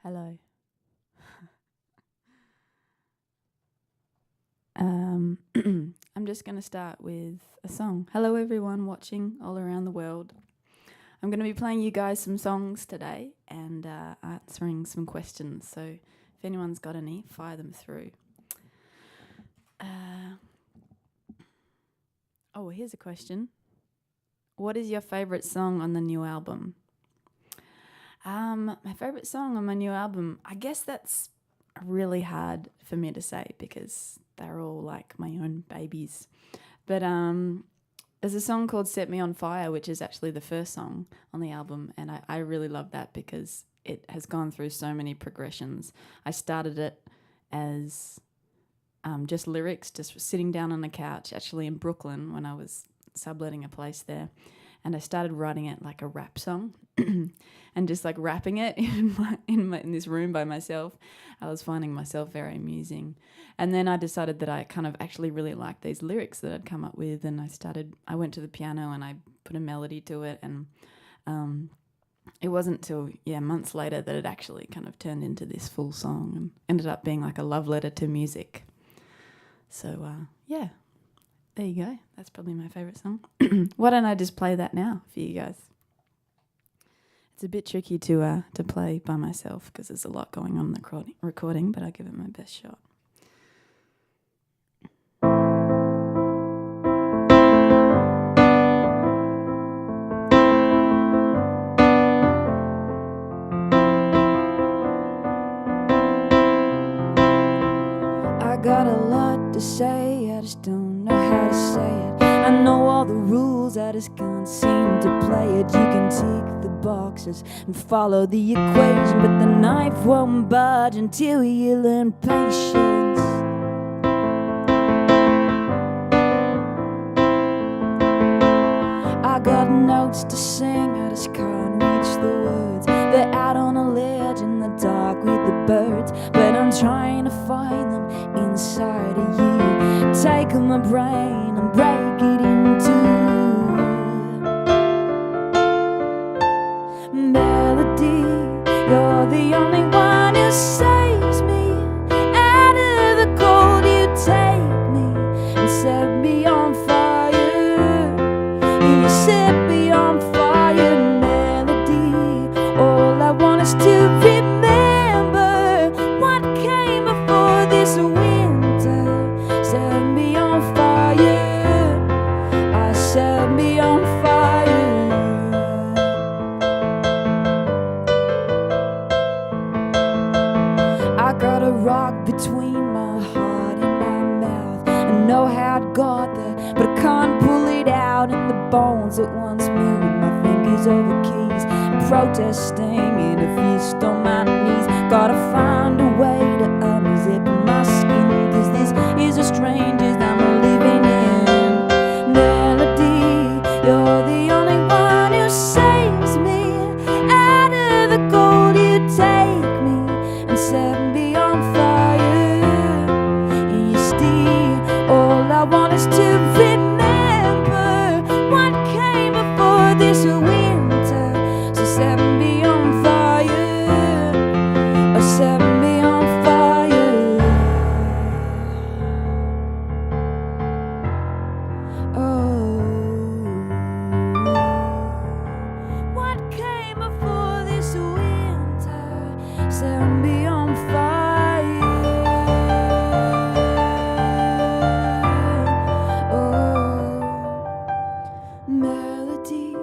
Hello. I'm just going to start with a song. Hello, everyone watching all around the world. I'm going to be playing you guys some songs today and answering some questions. So if anyone's got any, fire them through. Here's a question. What is your favourite song on the new album? My favourite song on my new album, I guess that's really hard for me to say because they're all like my own babies. But there's a song called Set Me On Fire, which is actually the first song on the album, and I really love that because it has gone through so many progressions. I started it as just lyrics, just sitting down on a couch, actually in Brooklyn when I was subletting a place there. And I started writing it like a rap song and just like rapping it in this room by myself. I was finding myself very amusing. And then I decided that I kind of actually really liked these lyrics that I'd come up with, and I went to the piano and I put a melody to it, and it wasn't till months later that it actually kind of turned into this full song and ended up being like a love letter to music. So there you go. That's probably my favourite song. Why don't I just play that now for you guys? It's a bit tricky to play by myself because there's a lot going on in the recording, but I'll give it my best shot. I got a lot to say, I just don't know how to say it. I know all the rules, I just can't seem to play it. You can tick the boxes and follow the equation, but the knife won't budge until you learn patience. I got notes to sing, I just can't reach the words. They're out on a ledge in the dark with the birds, but I'm trying to find them inside of you. Take my brain and break it into melody. You're the only one who saves me out of the cold. You take me and set me on fire. You set me on fire, melody. All I want is to remember what came before this winter. Set me on fire. I set me on fire. I got a rock between my heart and my mouth. I know how it got there, but I can't pull it out. And the bones that once moved my fingers over keys, protesting in a fist on my knees. Gotta find a way to unzip my skin, 'cause this is a strangers I'm living in. Melody, you're the only one who saves me out of the cold. You take me and set me on fire. And you steal, all I want is to remember what came before this winter. So set me on fire. Oh, set me on fire. Oh, what came before this winter? Set me on fire. Oh, melody,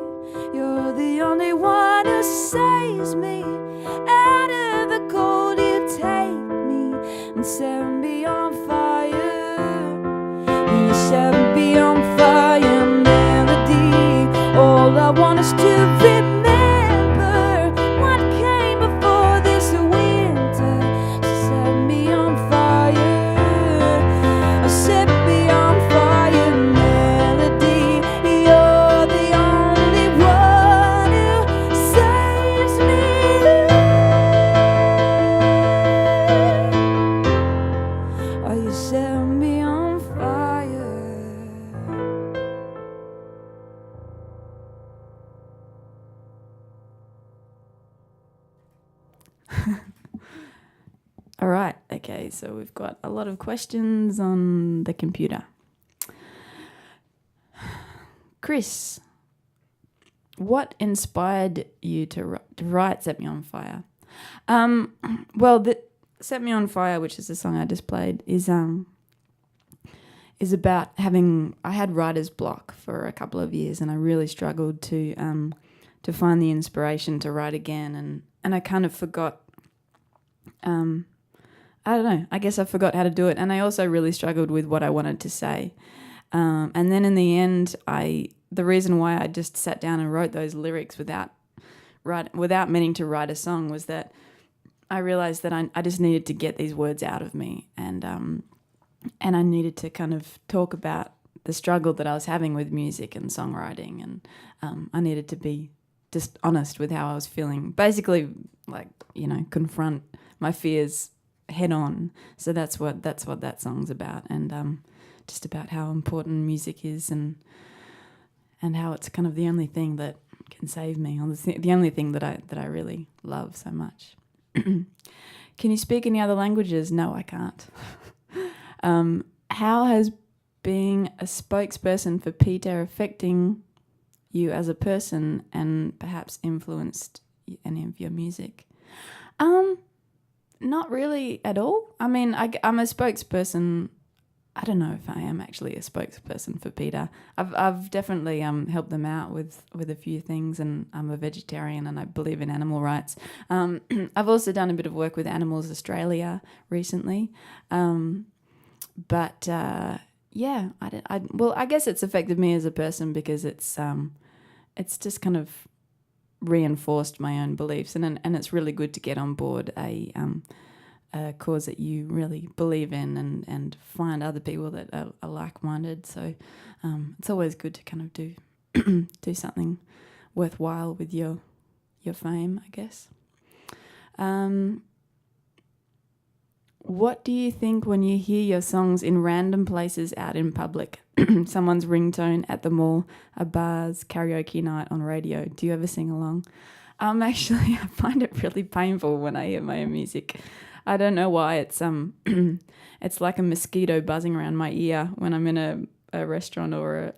you're the only one who saves me out of the cold. You take me and set me on fire. You set me on fire, melody. All I want is to remember what came before this winter. So set me on fire. Oh, set me on fire, melody. You're the only one who saves me. Oh, you set me on fire. All right. Okay. So we've got a lot of questions on the computer. Chris, what inspired you to write Set Me On Fire? Well, Set Me On Fire, which is the song I just played, is about I had writer's block for a couple of years, and I really struggled to find the inspiration to write again, and I kind of forgot, I don't know, I guess I forgot how to do it, and I also really struggled with what I wanted to say. And then in the end, the reason why I just sat down and wrote those lyrics without meaning to write a song was that I realized that I just needed to get these words out of me, and I needed to kind of talk about the struggle that I was having with music and songwriting, and I needed to be just honest with how I was feeling. Basically, like, confront my fears head on. So that's what that song's about, and just about how important music is, and how it's kind of the only thing that can save me, or the only thing that I really love so much. Can you speak any other languages? No, I can't. How has being a spokesperson for Peter affecting you as a person, and perhaps influenced any of your music? Not really at all. I mean, I'm a spokesperson. I don't know if I am actually a spokesperson for Peter. I've definitely helped them out with a few things, and I'm a vegetarian and I believe in animal rights. I've also done a bit of work with Animals Australia recently, but yeah, I guess it's affected me as a person because it's just kind of reinforced my own beliefs, and it's really good to get on board a cause that you really believe in, and find other people that are like-minded. So it's always good to kind of do something worthwhile with your fame, I guess. What do you think when you hear your songs in random places out in public? Someone's ringtone at the mall, a bar's karaoke night on radio. Do you ever sing along? Actually, I find it really painful when I hear my own music. I don't know why. It's it's like a mosquito buzzing around my ear when I'm in a restaurant or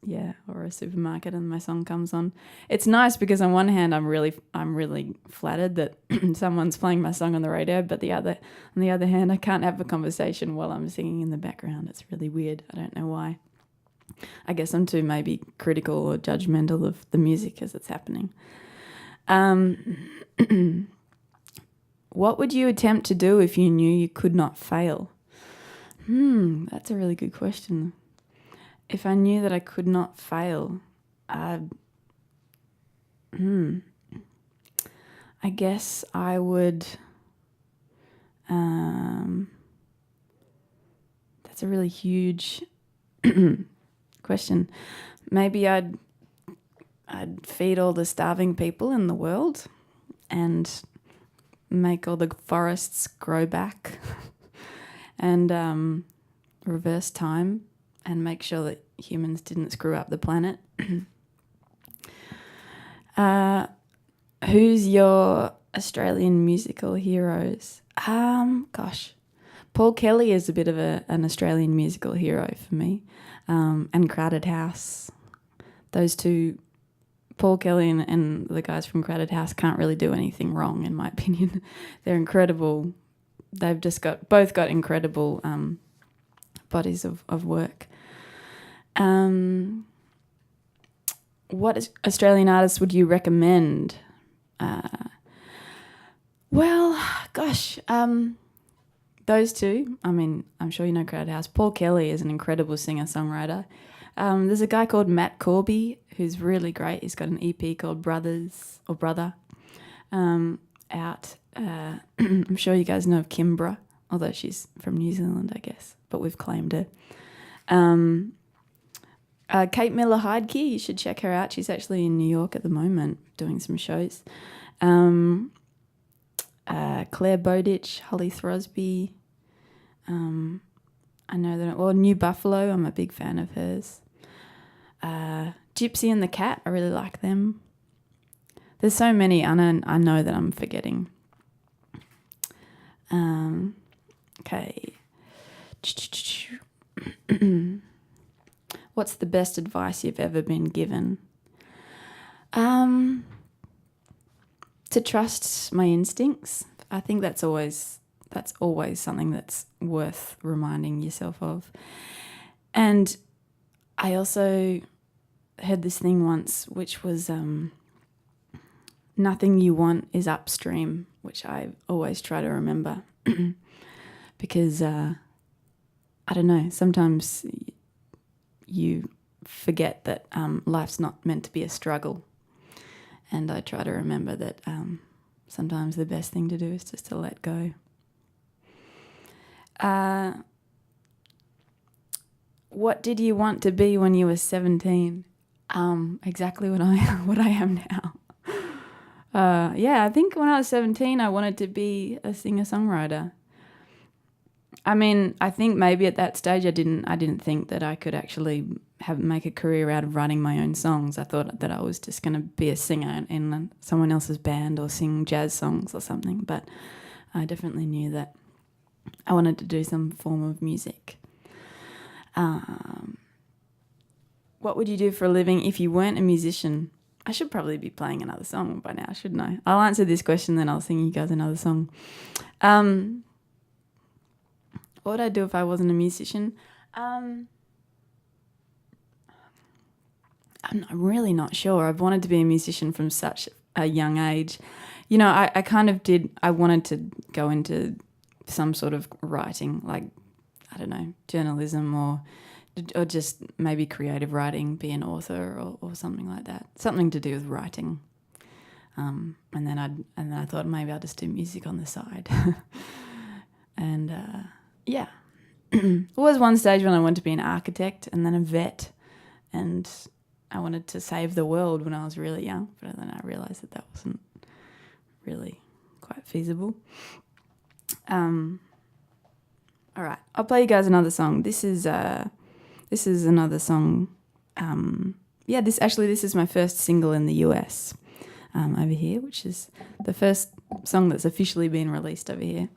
a supermarket and my song comes on. It's nice because on one hand I'm really flattered that someone's playing my song on the radio, but on the other hand I can't have a conversation while I'm singing in the background. It's really weird. I don't know why. I guess I'm too maybe critical or judgmental of the music as it's happening. What would you attempt to do if you knew you could not fail? That's a really good question. If I knew that I could not fail, I guess I would. That's a really huge question. Maybe I'd feed all the starving people in the world, and make all the forests grow back, and reverse time, and make sure that humans didn't screw up the planet. Who's your Australian musical heroes? Gosh, Paul Kelly is a bit of an Australian musical hero for me, and Crowded House. Those two, Paul Kelly and the guys from Crowded House, can't really do anything wrong, in my opinion. They're incredible. They've just both got incredible bodies of work. What Australian artists would you recommend? Well, gosh, those two. I mean, I'm sure you know Crowded House. Paul Kelly is an incredible singer-songwriter. There's a guy called Matt Corby who's really great. He's got an EP called Brother out. I'm sure you guys know of Kimbra, although she's from New Zealand, I guess, but we've claimed her. Kate Miller-Heidke, you should check her out. She's actually in New York at the moment doing some shows. Claire Bowditch, Holly Throsby. I know that. Or New Buffalo, I'm a big fan of hers. Gypsy and the Cat, I really like them. There's so many, I know that I'm forgetting. Okay. What's the best advice you've ever been given? To trust my instincts. I think that's always something that's worth reminding yourself of. And I also heard this thing once, which was nothing you want is upstream, which I always try to remember because I don't know, sometimes you forget that life's not meant to be a struggle, and I try to remember that sometimes the best thing to do is just to let go. What did you want to be when you were 17? Exactly what I am now. I think when I was 17, I wanted to be a singer-songwriter. I mean, I think maybe at that stage I didn't think that I could actually make a career out of writing my own songs. I thought that I was just going to be a singer in someone else's band or sing jazz songs or something. But I definitely knew that I wanted to do some form of music. What would you do for a living if you weren't a musician? I should probably be playing another song by now, shouldn't I? I'll answer this question, then I'll sing you guys another song. What would I do if I wasn't a musician? I'm really not sure. I've wanted to be a musician from such a young age. You know, I kind of did. I wanted to go into some sort of writing, like, I don't know, journalism or just maybe creative writing, be an author or something like that. Something to do with writing. And then I thought maybe I'll just do music on the side. And yeah. There was one stage when I wanted to be an architect and then a vet, and I wanted to save the world when I was really young, but then I realised that wasn't really quite feasible. All right, I'll play you guys another song. This is another song. This is my first single in the US over here, which is the first song that's officially been released over here.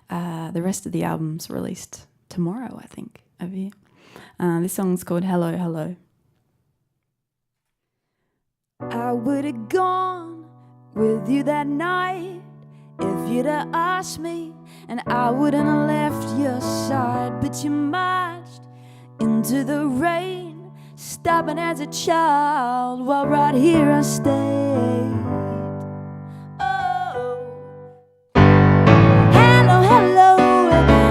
The rest of the album's released tomorrow, I think, over here. This song's called Hello, Hello. I would have gone with you that night if you'd have asked me, and I wouldn't have left your side, but you marched into the rain, stubborn as a child, while right here I stayed. Hello,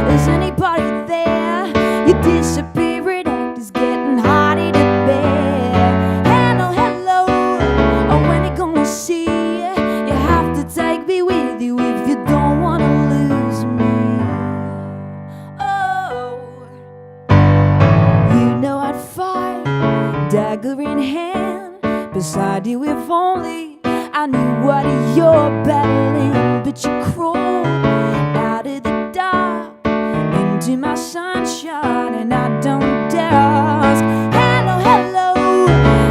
is anybody there? Your disappearing act is getting harder to bear. Hello, oh, when you gonna see? You have to take me with you if you don't wanna lose me. Oh, you know I'd fight, dagger in hand, beside you if only I knew what you're battling, but you crawled out of the dark into my sunshine, and I don't dare ask. Hello,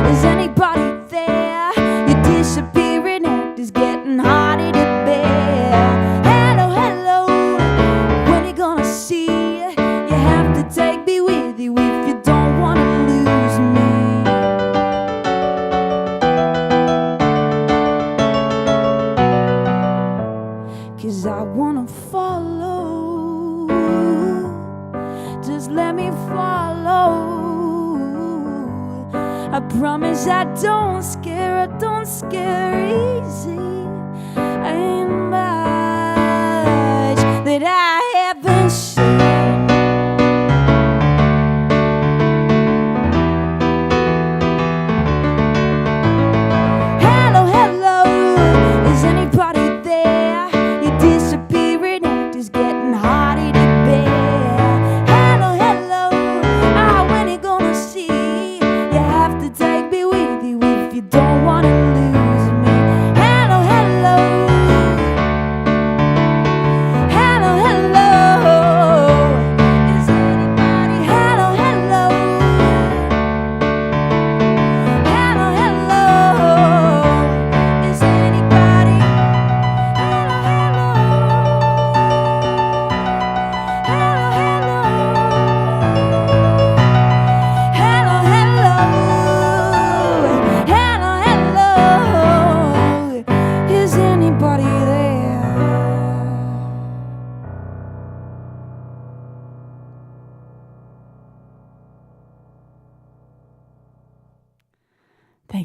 is anybody there? Your disappearing act is getting harder to bear. Hello, when you gonna see? You have to take me with you if you don't wanna lose me. Cause I wanna follow, just let me follow. I promise I don't scare easy. Ain't much that I haven't seen. Hello, is anybody there? Your disappearing act is getting harder to bear. Hello, when you gonna see? You have to take me with you if you don't wanna lose me. Hello,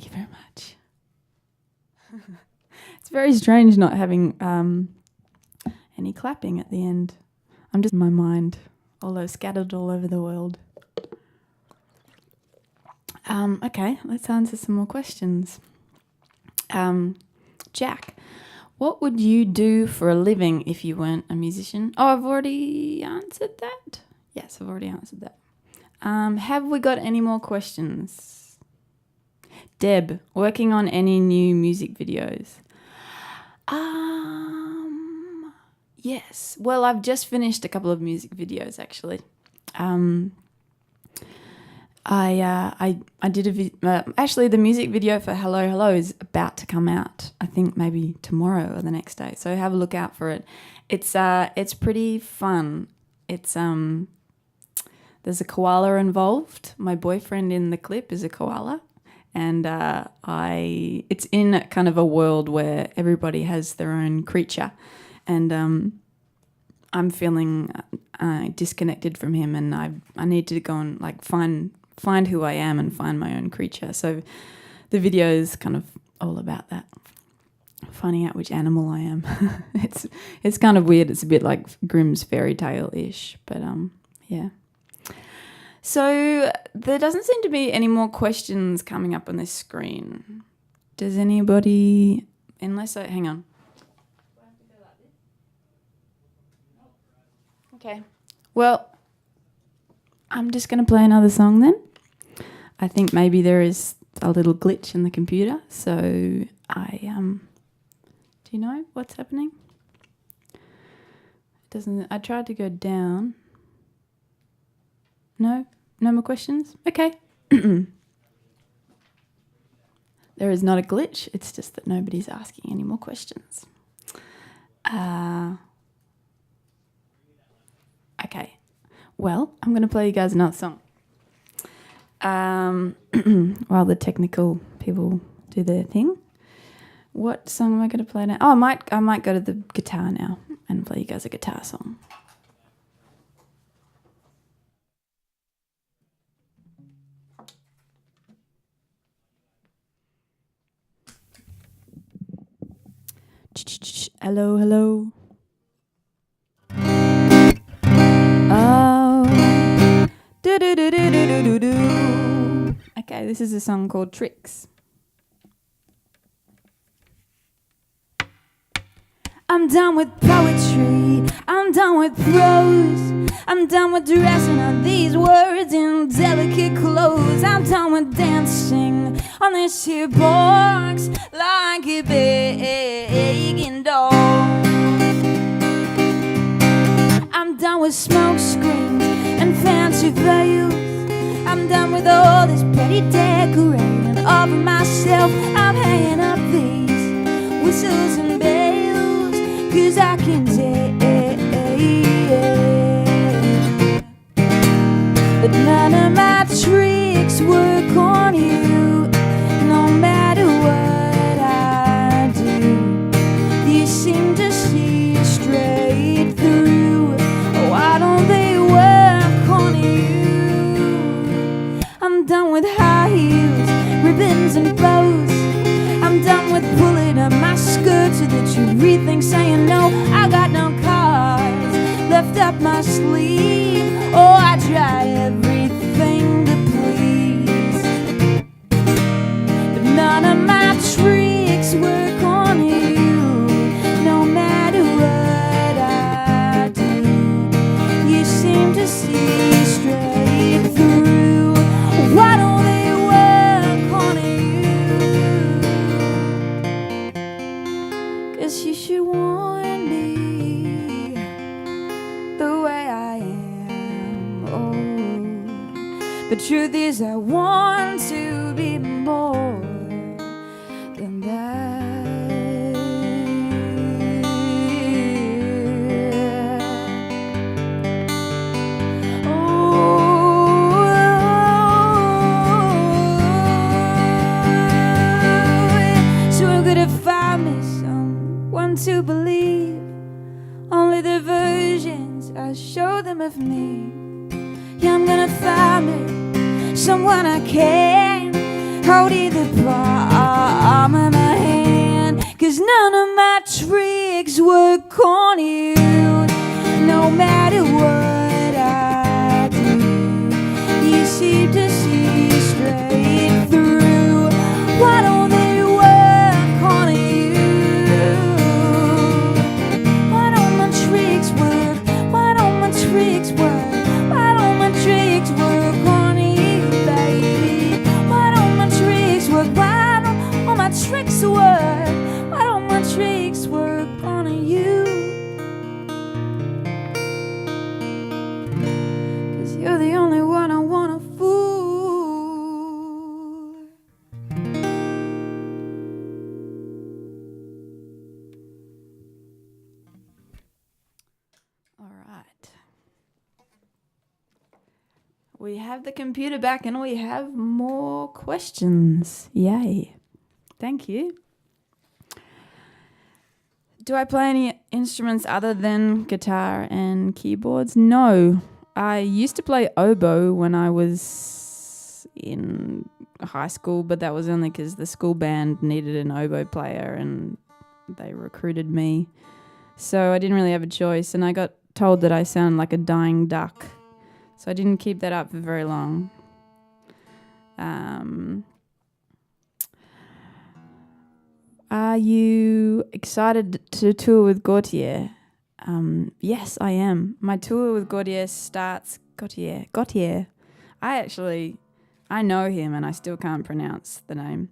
Thank you very much. It's very strange not having any clapping at the end. I'm just in my mind, although scattered all over the world. Okay, let's answer some more questions. Jack, what would you do for a living if you weren't a musician? Oh, I've already answered that. Yes, I've already answered that. Have we got any more questions? Deb, working on any new music videos? Yes. Well, I've just finished a couple of music videos actually. I did actually the music video for Hello Hello is about to come out. I think maybe tomorrow or the next day. So have a look out for it. It's pretty fun. It's there's a koala involved. My boyfriend in the clip is a koala, and it's in kind of a world where everybody has their own creature, and I'm feeling disconnected from him, and I need to go and like find who I am and find my own creature. So the video is kind of all about that, finding out which animal I am. It's kind of weird. It's a bit like Grimm's fairy tale-ish, but yeah. So there doesn't seem to be any more questions coming up on this screen. Does anybody, hang on. Okay. Well, I'm just going to play another song then. I think maybe there is a little glitch in the computer, so do you know what's happening? I tried to go down. No more questions? Okay. There is not a glitch, it's just that nobody's asking any more questions. Okay. Well, I'm going to play you guys another song. While the technical people do their thing. What song am I going to play now? Oh, I might go to the guitar now and play you guys a guitar song. Hello, hello. Oh. Do do do do do do do. Okay, this is a song called Tricks. I'm done with poetry, I'm done with prose, I'm done with dressing up these words in delicate clothes. I'm done with dancing on this here box like a begging dog. I'm done with smoke screens and fancy veils. I'm done with all this petty decorating of myself. I'm hanging up these whistles and bells, 'cause I can tell, but none of my tricks work on you. No matter what I do, you seem to see straight through. Why don't they work on you? I'm done with high heels, ribbons and bows. I'm done with pulling up my skirt so that you rethink saying no. I got no cards left up my sleeve. Oh, I try everything to please, but none of my tricks work on you. No matter what I do, you seem to see straight through. Why don't they work on you? 'Cause you should want me the way I am. Oh, the truth is I want to be more than that. So I'm gonna find me someone to believe only the versions I show them of me. Yeah, I'm gonna find me someone I can holding the palm of my hand, 'cause none of my tricks work on you. No matter what I do, you seem to see straight through. Why don't they work on you? Why don't my tricks work? Why don't my tricks work? Why don't my tricks work on you, baby? Why don't my tricks work? Why don't all my tricks work? Why don't my tricks work on you? 'Cause you're the only one I wanna fool. All right. We have the computer back and we have more questions. Yay. Thank you. Do I play any instruments other than guitar and keyboards? No. I used to play oboe when I was in high school, but that was only because the school band needed an oboe player and they recruited me. So I didn't really have a choice, and I got told that I sound like a dying duck. So I didn't keep that up for very long. Are you excited to tour with Gautier? Yes, I am. My tour with Gautier starts... Gautier. I know him and I still can't pronounce the name.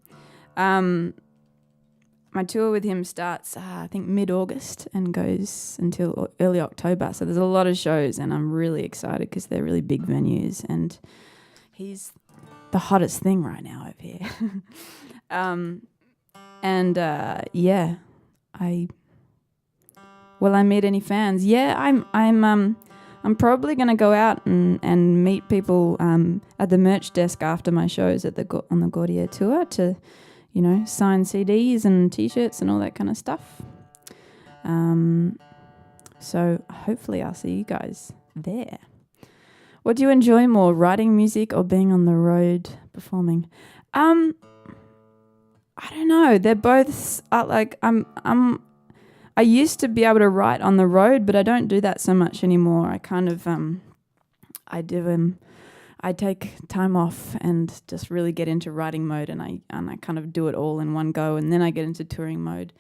My tour with him starts, I think, mid-August and goes until early October. So there's a lot of shows and I'm really excited because they're really big venues and he's the hottest thing right now over here. Will I meet any fans? Yeah, I'm probably going to go out and meet people at the merch desk after my shows on the Gautier tour to, sign CDs and T-shirts and all that kind of stuff. So hopefully I'll see you guys there. What do you enjoy more, writing music or being on the road performing? I don't know. They're both I used to be able to write on the road, but I don't do that so much anymore. I kind of I take time off and just really get into writing mode, and I kind of do it all in one go, and then I get into touring mode.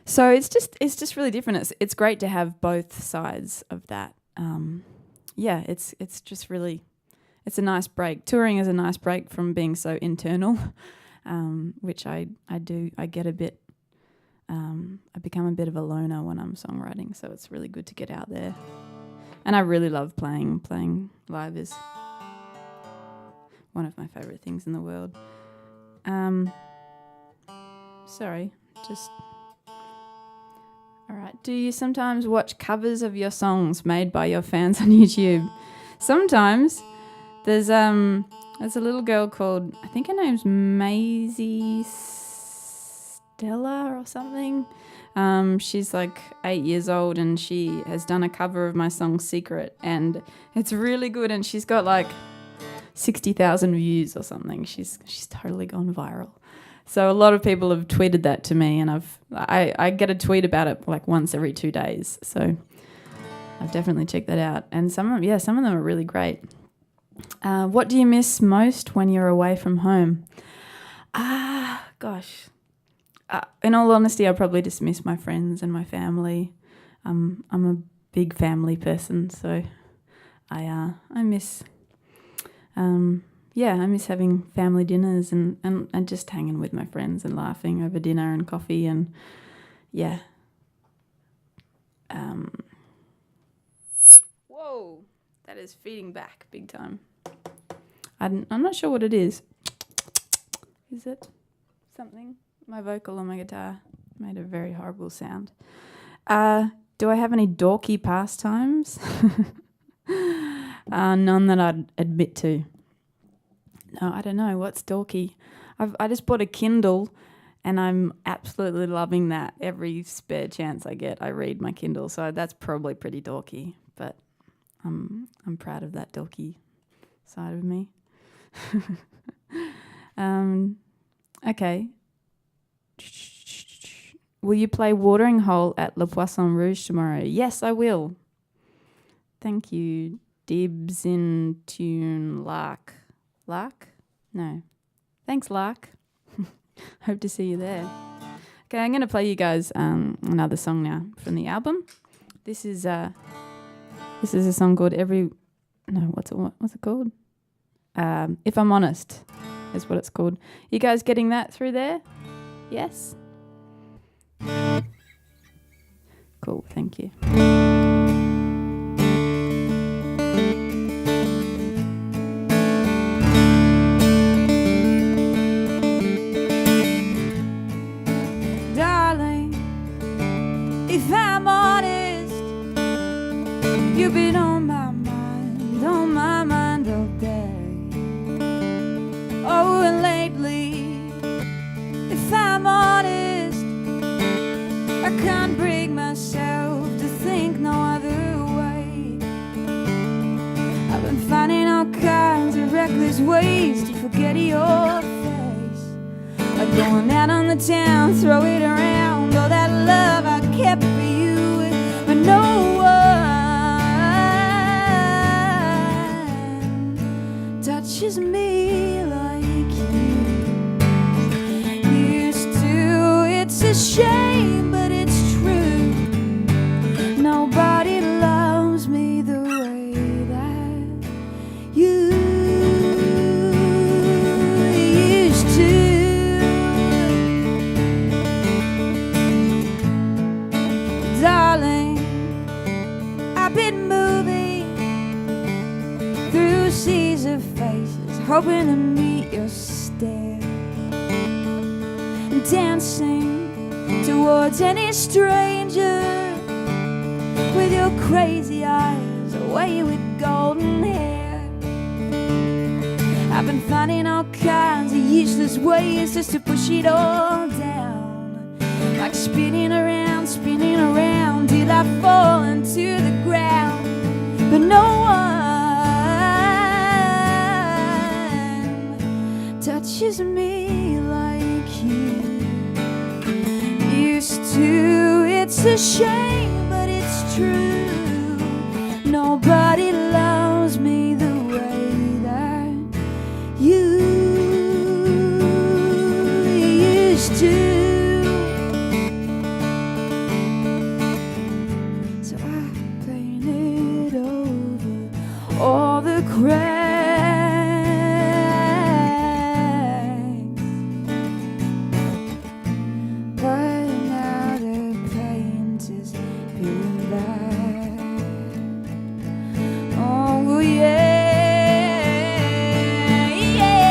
So it's just really different. It's great to have both sides of that. It's just really, it's a nice break. Touring is a nice break from being so internal, which I do. I get a bit. I become a bit of a loner when I'm songwriting, so it's really good to get out there. And I really love playing. Playing live is one of my favourite things in the world. All right. Do you sometimes watch covers of your songs made by your fans on YouTube? Sometimes. There's a little girl called, I think her name's Maisie Stella or something. She's like 8 years old and she has done a cover of my song Secret, and it's really good, and she's got like 60,000 views or something. She's totally gone viral. So a lot of people have tweeted that to me, and I get a tweet about it like once every 2 days. So I've definitely checked that out. And some of them are really great. What do you miss most when you're away from home? Gosh. In all honesty, I probably just miss my friends and my family. I'm a big family person, so I miss I miss having family dinners and just hanging with my friends and laughing over dinner and coffee and whoa, that is feeding back big time. I'm not sure what it is. Is it something? My vocal on my guitar made a very horrible sound. Do I have any dorky pastimes? None that I'd admit to. No, I don't know. What's dorky? I just bought a Kindle and I'm absolutely loving that. Every spare chance I get, I read my Kindle. So that's probably pretty dorky, but I'm proud of that dorky side of me. Okay. Will you play Watering Hole at Le Poisson Rouge tomorrow? Yes, I will. Thank you. Dibs in tune Lark. Lark? No. Thanks, Lark. Hope to see you there. Okay, I'm going to play you guys another song now from the album. This is a song called what's it called? If I'm Honest is what it's called. You guys getting that through there? Yes? Cool, thank you. Darling, if I'm honest, you've been on my mind all day. Oh, and lately, if I'm honest, I can't bring myself to think no other way. I've been finding all kinds of reckless ways to forget your face, like going out on the town, throw it around, all that love I kept for you, but no one touches me like you used to. It's a shame, but it's true. Nobody loves me the way that you used to. Darling, I've been moving through seas of faces, hoping to meet your stare, and dancing towards any stranger with your crazy eyes, away with golden hair. I've been finding all kinds of useless ways just to push it all down, like spinning around till I fall into the ground, but no one touches me like you used to. It's a shame, but it's true. Nobody loves me the way that you used to. So I painted over all the cracks, but now the paint is peeling back. Oh yeah, yeah.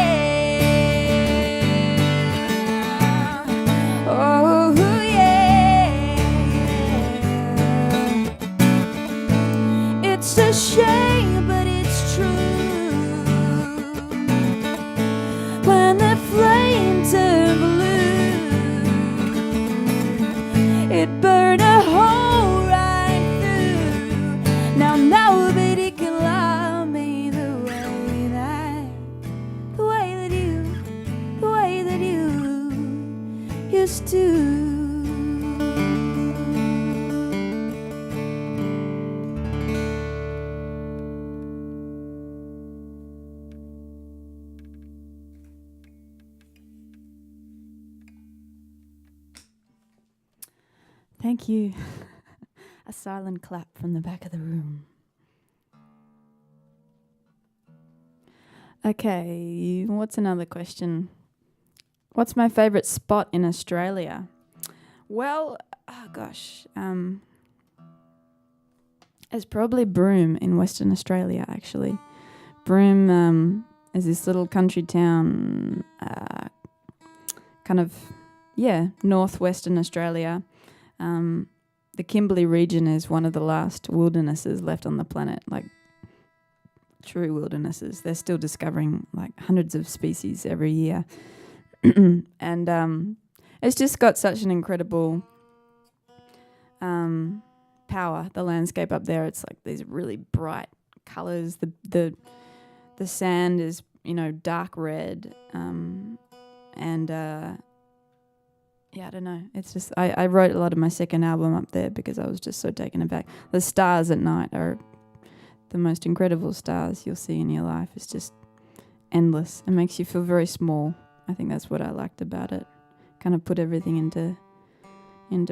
Oh yeah, yeah. It's a shame, but it's true. When the flame turned blue, it burned a hole right through. Now nobody can love me the way that you used to. Thank you. A silent clap from the back of the room. Okay, what's another question? What's my favourite spot in Australia? Well, oh gosh, it's probably Broome in Western Australia, actually. Broome is this little country town, northwestern Australia. The Kimberley region is one of the last wildernesses left on the planet, like true wildernesses. They're still discovering like hundreds of species every year. And it's just got such an incredible power, the landscape up there. It's like these really bright colours. The sand is, dark red, And yeah, I don't know. It's just I wrote a lot of my second album up there because I was just so taken aback. The stars at night are the most incredible stars you'll see in your life. It's just endless. It makes you feel very small. I think that's what I liked about it. Kind of put everything into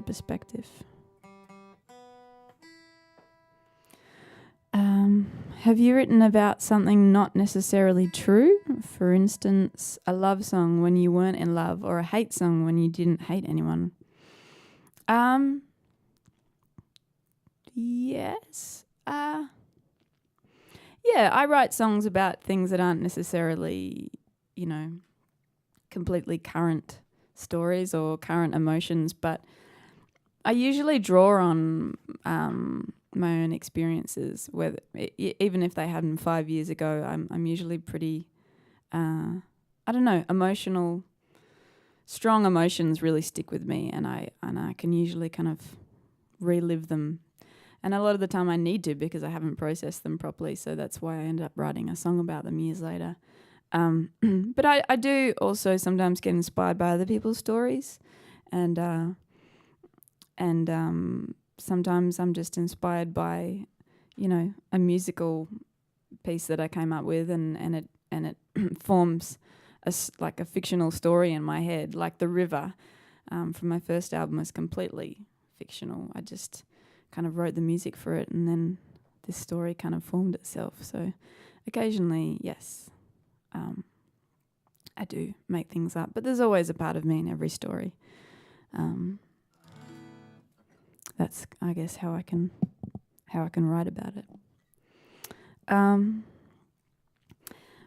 perspective. Have you written about something not necessarily true? For instance, a love song when you weren't in love, or a hate song when you didn't hate anyone? Yes. Yeah, I write songs about things that aren't necessarily, completely current stories or current emotions, but I usually draw on my own experiences, whether even if they happened 5 years ago. I'm usually pretty, emotional. Strong emotions really stick with me, and I can usually kind of relive them. And a lot of the time I need to, because I haven't processed them properly. So that's why I ended up writing a song about them years later. But I do also sometimes get inspired by other people's stories, and sometimes I'm just inspired by, a musical piece that I came up with, and it forms like a fictional story in my head. Like The River from my first album was completely fictional. I just kind of wrote the music for it, and then this story kind of formed itself. So occasionally, yes, I do make things up, but there's always a part of me in every story. That's, I guess, how I can write about it.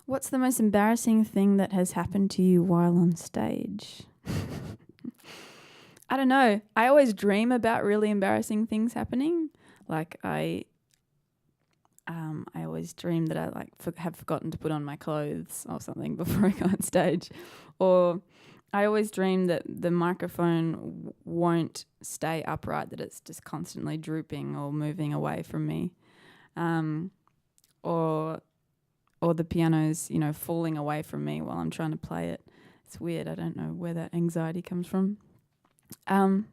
What's the most embarrassing thing that has happened to you while on stage? I don't know. I always dream about really embarrassing things happening. Like I always dream that I have forgotten to put on my clothes or something before I go on stage, or I always dream that the microphone won't stay upright, that it's just constantly drooping or moving away from me, or the piano's falling away from me while I'm trying to play it. It's weird. I don't know where that anxiety comes from. I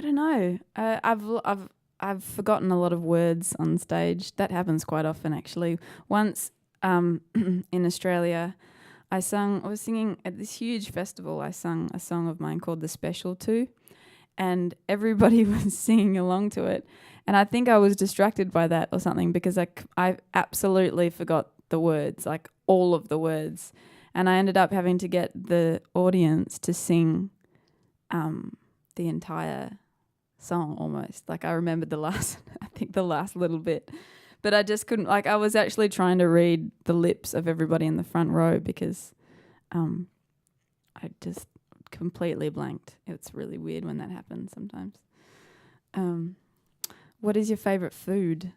don't know. I've forgotten a lot of words on stage. That happens quite often, actually. Once in Australia, I was singing at this huge festival. I sung a song of mine called The Special 2, and everybody was singing along to it. And I think I was distracted by that or something, because I absolutely forgot the words, like all of the words. And I ended up having to get the audience to sing the entire song almost. Like I remembered the last little bit. But I just couldn't, I was actually trying to read the lips of everybody in the front row, because I just completely blanked. It's really weird when that happens sometimes. What is your favourite food?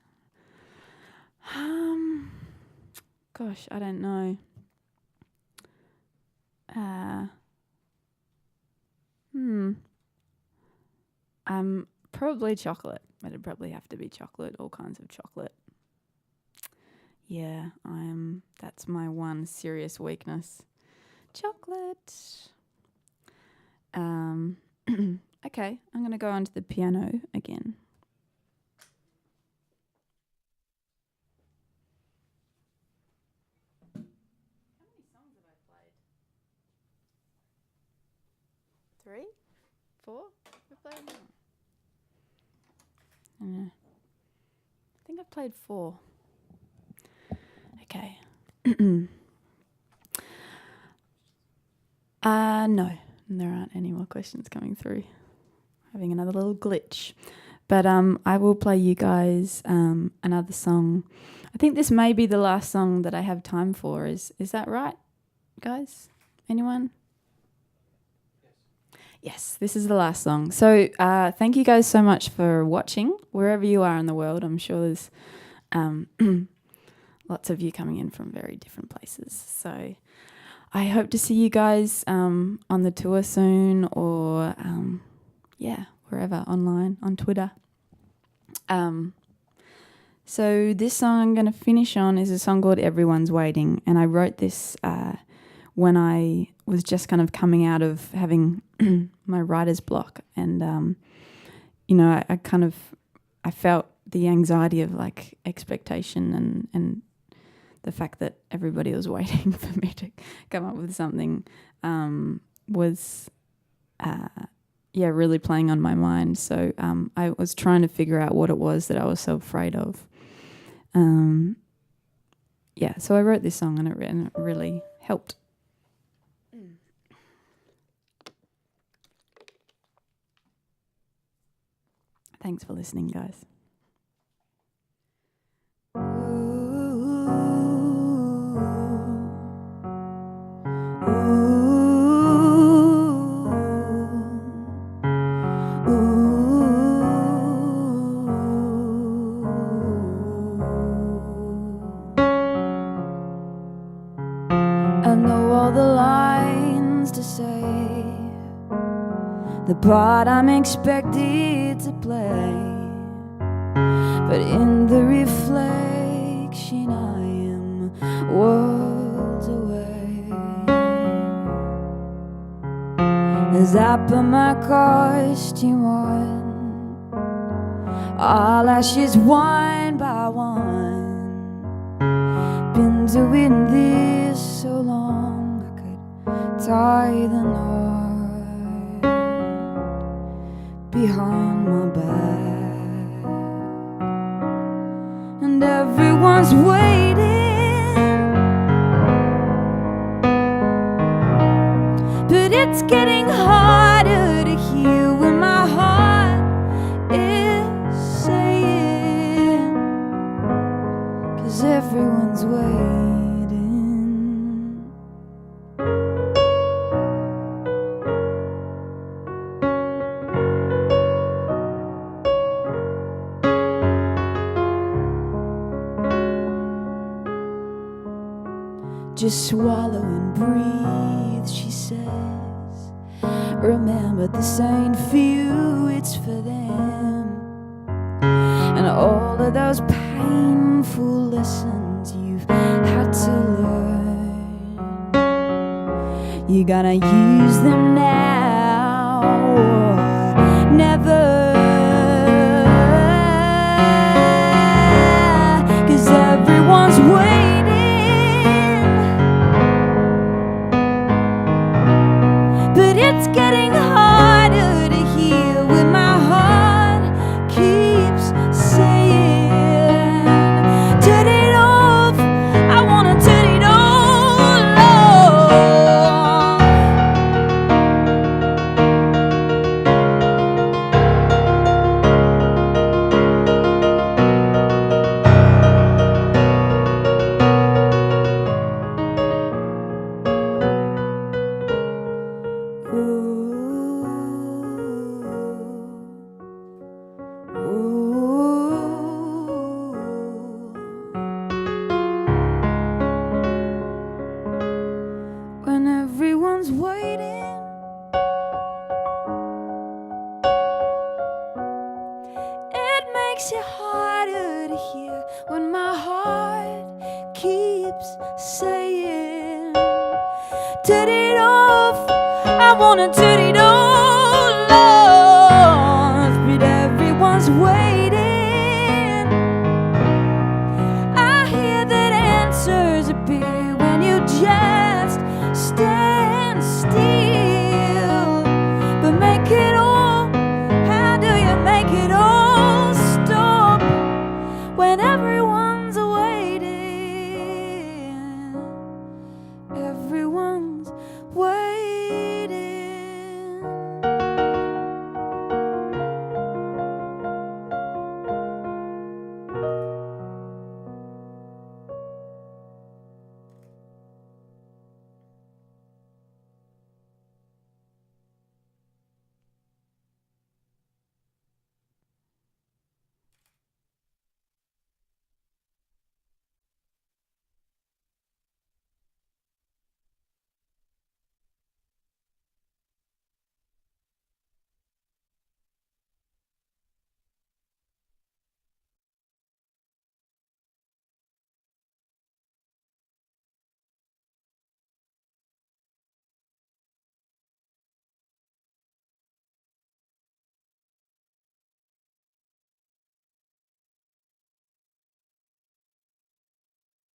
Gosh, I don't know. Probably chocolate. It'd probably have to be chocolate, all kinds of chocolate. Yeah, that's my one serious weakness. Chocolate. Okay, I'm going to go onto the piano again. How many songs have I played? 3? 4? I've played more. I think I've played 4. Okay. No, there aren't any more questions coming through. Having another little glitch. But I will play you guys another song. I think this may be the last song that I have time for. Is that right, guys? Anyone? Yes, this is the last song. So thank you guys so much for watching, wherever you are in the world. I'm sure there's lots of you coming in from very different places. So I hope to see you guys on the tour soon, or wherever, online, on Twitter. So this song I'm going to finish on is a song called Everyone's Waiting, and I wrote this when I was just kind of coming out of having my writer's block, and you know, I felt the anxiety of like expectation and the fact that everybody was waiting for me to come up with something was really playing on my mind. So I was trying to figure out what it was that I was so afraid of. So I wrote this song, and it really helped. Thanks for listening, guys. I know all the lines to say, the part I'm expected to play, but in the reflection I am worlds away. As I put my costume on, all ashes one by one. Been doing this so long I could tie the knot behind my back, and everyone's waiting, but it's getting harder to hear when my heart is saying, 'cause everyone's waiting. Just swallow and breathe, she says. Remember, this ain't for you, it's for them. And all of those painful lessons you've had to learn, you gotta use them now or never. 'Cause everyone's waiting, but it's getting harder to hear when my heart keeps saying, turn it off, I wanna turn it all off. When everyone's waiting, it makes it harder to hear when my heart keeps saying, turn it off, I wanna turn it all off.